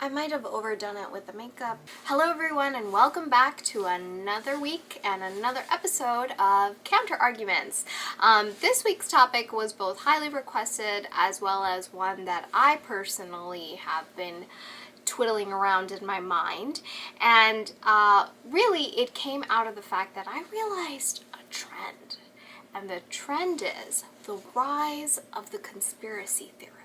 I might have overdone it with the makeup. Hello everyone and welcome back to another week and another episode of Counter Arguments. This week's topic was both highly requested as well as one that I personally have been twiddling around in my mind, and really it came out of the fact that I realized a trend, and the trend is the rise of the conspiracy theorist.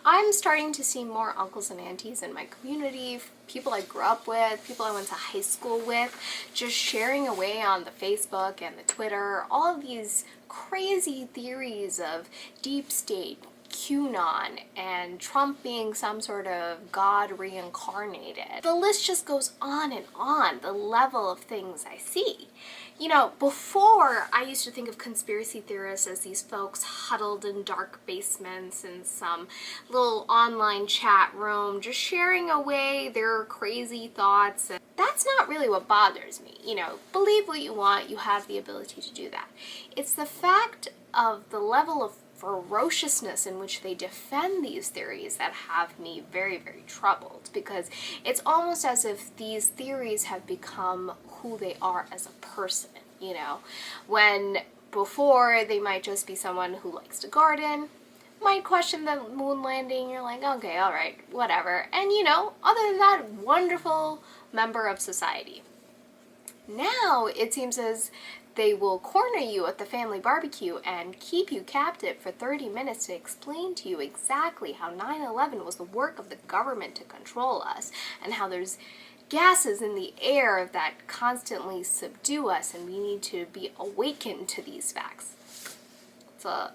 I'm starting to see more uncles and aunties in my community, people I grew up with, people I went to high school with, just sharing away on the Facebook and the Twitter, all of these crazy theories of deep state, Qanon, and Trump being some sort of god reincarnated. The list just goes on and on, the level of things I see. You know, before I used to think of conspiracy theorists as these folks huddled in dark basements in some little online chat room, just sharing away their crazy thoughts. And that's not really what bothers me. You know, believe what you want, you have the ability to do that. It's the fact of the level of ferociousness in which they defend these theories that have me very, very troubled, because it's almost as if these theories have become who they are as a person, you know, when before they might just be someone who likes to garden, might question the moon landing, you're like, okay, all right, whatever, and you know, other than that, wonderful member of society. Now it seems as they will corner you at the family barbecue and keep you captive for 30 minutes to explain to you exactly how 9/11 was the work of the government to control us, and how there's gases in the air that constantly subdue us and we need to be awakened to these facts. It's a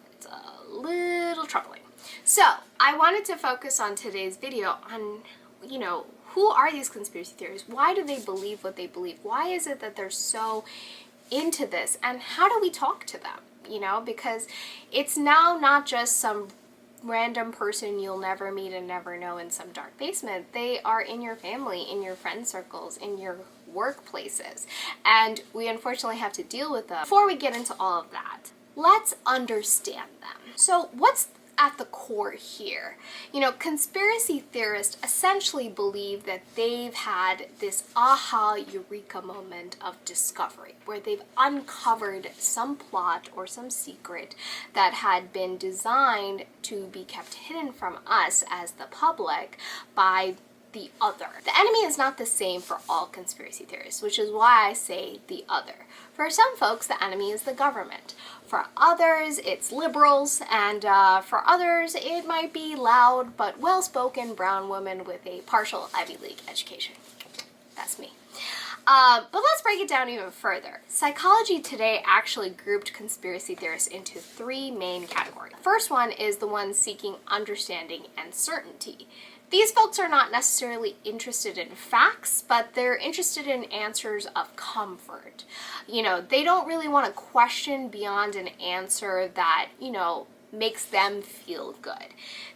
little troubling. So I wanted to focus on today's video on, you know, who are these conspiracy theories? Why do they believe what they believe? Why is it that they're so into this, and how do we talk to them? You know, because it's now not just some random person you'll never meet and never know in some dark basement. They are in your family, in your friend circles, in your workplaces, and we unfortunately have to deal with them. Before we get into all of that, let's understand them. So what's at the core here? You know, conspiracy theorists essentially believe that they've had this aha eureka moment of discovery, where they've uncovered some plot or some secret that had been designed to be kept hidden from us as the public by the other. The enemy is not the same for all conspiracy theorists, which is why I say the other. For some folks, the enemy is the government. For others, it's liberals, and for others, it might be loud but well-spoken brown women with a partial Ivy League education. That's me. But let's break it down even further. Psychology Today actually grouped conspiracy theorists into three main categories. The first one is the one seeking understanding and certainty. These folks are not necessarily interested in facts, but they're interested in answers of comfort. You know, they don't really want to question beyond an answer that, you know, makes them feel good.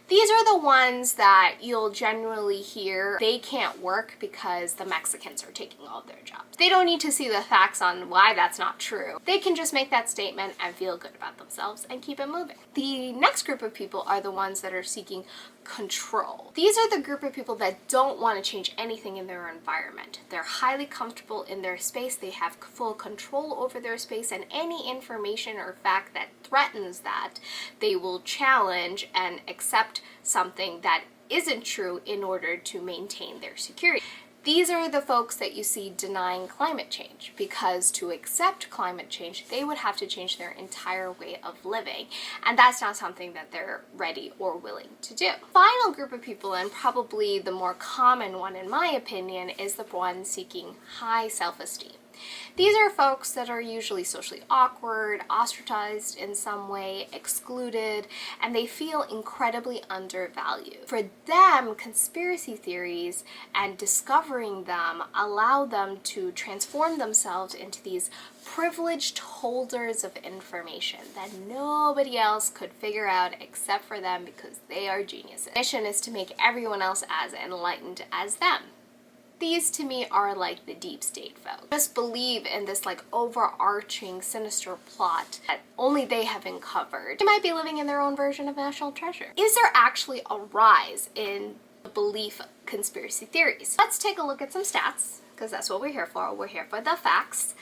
These are the ones that you'll generally hear they can't work because the Mexicans are taking all of their jobs. They don't need to see the facts on why that's not true. They can just make that statement and feel good about themselves and keep it moving. The next group of people are the ones that are seeking control. These are the group of people that don't want to change anything in their environment. They're highly comfortable in their space, they have full control over their space, and any information or fact that threatens that, they will challenge and accept something that isn't true in order to maintain their security. These are the folks that you see denying climate change, because to accept climate change, they would have to change their entire way of living, and that's not something that they're ready or willing to do. The final group of people, and probably the more common one in my opinion, is the one seeking high self-esteem. These are folks that are usually socially awkward, ostracized in some way, excluded, and they feel incredibly undervalued. For them, conspiracy theories and discovering them allow them to transform themselves into these privileged holders of information that nobody else could figure out except for them, because they are geniuses. Their mission is to make everyone else as enlightened as them. These to me are like the deep state folks. Just believe in this like overarching sinister plot that only they have uncovered. They might be living in their own version of National Treasure. Is there actually a rise in belief conspiracy theories. Let's take a look at some stats, because that's what we're here for. We're here for the facts.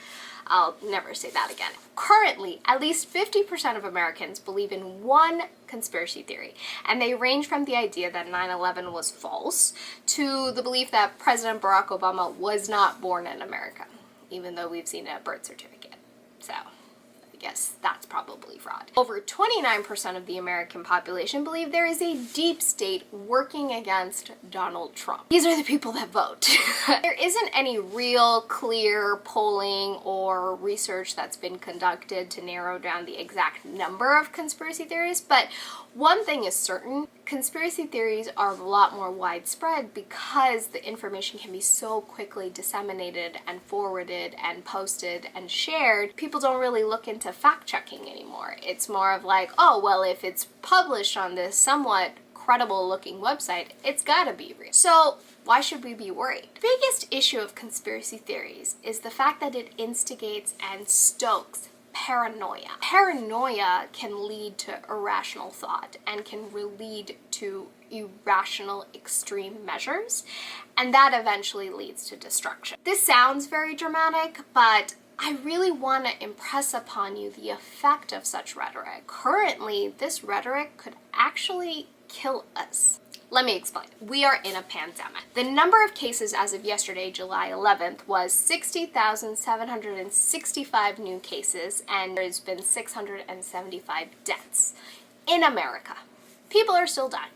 I'll never say that again. Currently, at least 50% of Americans believe in one conspiracy theory, and they range from the idea that 9/11 was false to the belief that President Barack Obama was not born in America, even though we've seen a birth certificate. So, I guess that's probably fraud. Over 29% of the American population believe there is a deep state working against Donald Trump. These are the people that vote. There isn't any real clear polling or research that's been conducted to narrow down the exact number of conspiracy theories, but one thing is certain: conspiracy theories are a lot more widespread because the information can be so quickly disseminated and forwarded and posted and shared. People don't really look into fact-checking anymore. It's more of like, oh, well, if it's published on this somewhat credible-looking website, it's gotta be real. So why should we be worried? The biggest issue of conspiracy theories is the fact that it instigates and stokes paranoia. Paranoia can lead to irrational thought and can lead to irrational extreme measures, and that eventually leads to destruction. This sounds very dramatic, but I really want to impress upon you the effect of such rhetoric. Currently, this rhetoric could actually kill us. Let me explain. We are in a pandemic. The number of cases as of yesterday, July 11th, was 60,765 new cases, and there's been 675 deaths in America. People are still dying.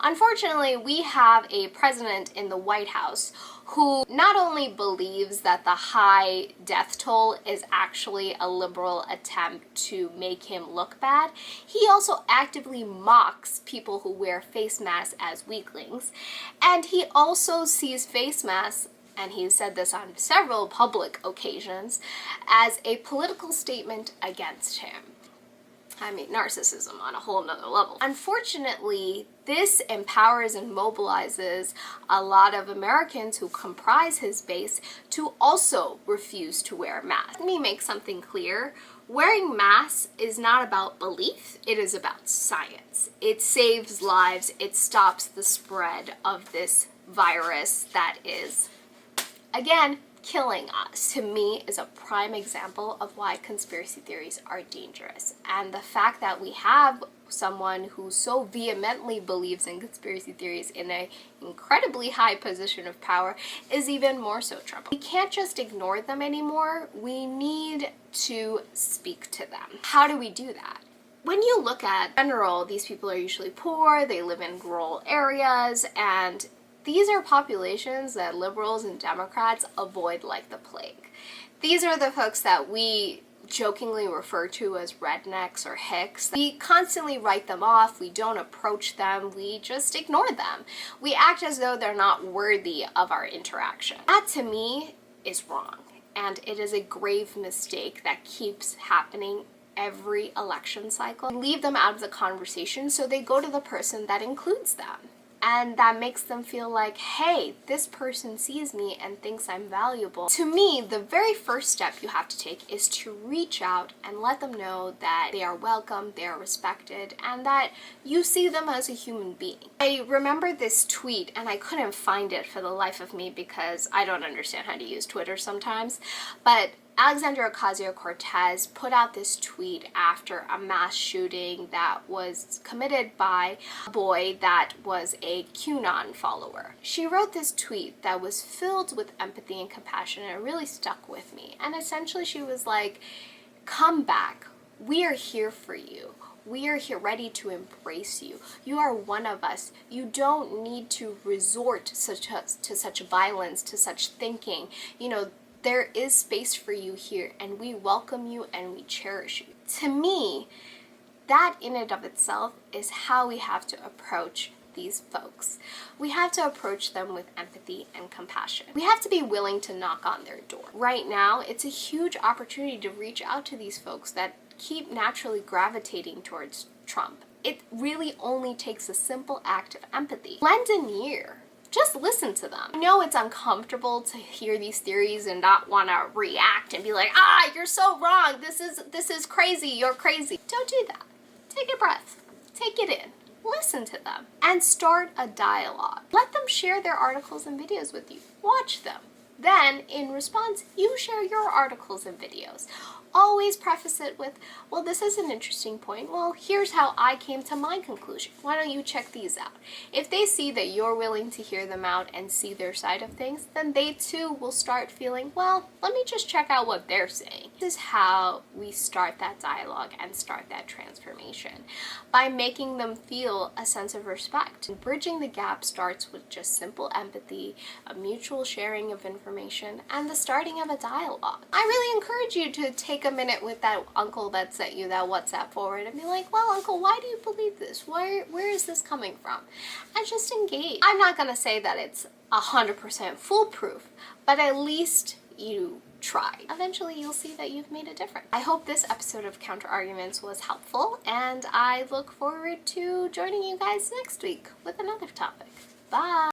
Unfortunately, we have a president in the White House who not only believes that the high death toll is actually a liberal attempt to make him look bad, he also actively mocks people who wear face masks as weaklings. And he also sees face masks, and he's said this on several public occasions, as a political statement against him. I mean, narcissism on a whole nother level. Unfortunately, this empowers and mobilizes a lot of Americans who comprise his base to also refuse to wear masks. Let me make something clear. Wearing masks is not about belief, it is about science. It saves lives, it stops the spread of this virus that is, again, killing us. To me, is a prime example of why conspiracy theories are dangerous. And the fact that we have someone who so vehemently believes in conspiracy theories in an incredibly high position of power is even more so troubling. We can't just ignore them anymore. We need to speak to them. How do we do that? When you look at, in general, these people are usually poor, they live in rural areas, and these are populations that liberals and Democrats avoid like the plague. These are the folks that we jokingly refer to as rednecks or hicks. We constantly write them off, we don't approach them, we just ignore them. We act as though they're not worthy of our interaction. That, to me, is wrong, and it is a grave mistake that keeps happening every election cycle. We leave them out of the conversation, so they go to the person that includes them. And that makes them feel like, hey, this person sees me and thinks I'm valuable. To me, the very first step you have to take is to reach out and let them know that they are welcome, they are respected, and that you see them as a human being. I remember this tweet, and I couldn't find it for the life of me because I don't understand how to use Twitter sometimes, but Alexandria Ocasio-Cortez put out this tweet after a mass shooting that was committed by a boy that was a Qanon follower. She wrote this tweet that was filled with empathy and compassion, and it really stuck with me. And essentially she was like, come back. We are here for you. We are here ready to embrace you. You are one of us. You don't need to resort to such violence, to such thinking. You know, there is space for you here, and we welcome you and we cherish you. To me, that in and of itself is how we have to approach these folks. We have to approach them with empathy and compassion. We have to be willing to knock on their door. Right now, it's a huge opportunity to reach out to these folks that keep naturally gravitating towards Trump. It really only takes a simple act of empathy. Lend an ear. Just listen to them. I know it's uncomfortable to hear these theories and not want to react and be like, you're so wrong, this is crazy, you're crazy. Don't do that. Take a breath. Take it in. listen to them, and start a dialogue. Let them share their articles and videos with you. Watch them. Then, in response, you share your articles and videos. Always preface it with, well, this is an interesting point. Well, here's how I came to my conclusion. Why don't you check these out? If they see that you're willing to hear them out and see their side of things, then they too will start feeling, well, let me just check out what they're saying. This is how we start that dialogue and start that transformation, by making them feel a sense of respect. And bridging the gap starts with just simple empathy, a mutual sharing of information, and the starting of a dialogue. I really encourage you to take a minute with that uncle that sent you that WhatsApp forward and be like, well, uncle, why do you believe this? Where is this coming from? And just engage. I'm not gonna say that it's 100% foolproof, but at least you tried. Eventually you'll see that you've made a difference. I hope this episode of Counter Arguments was helpful, and I look forward to joining you guys next week with another topic. Bye!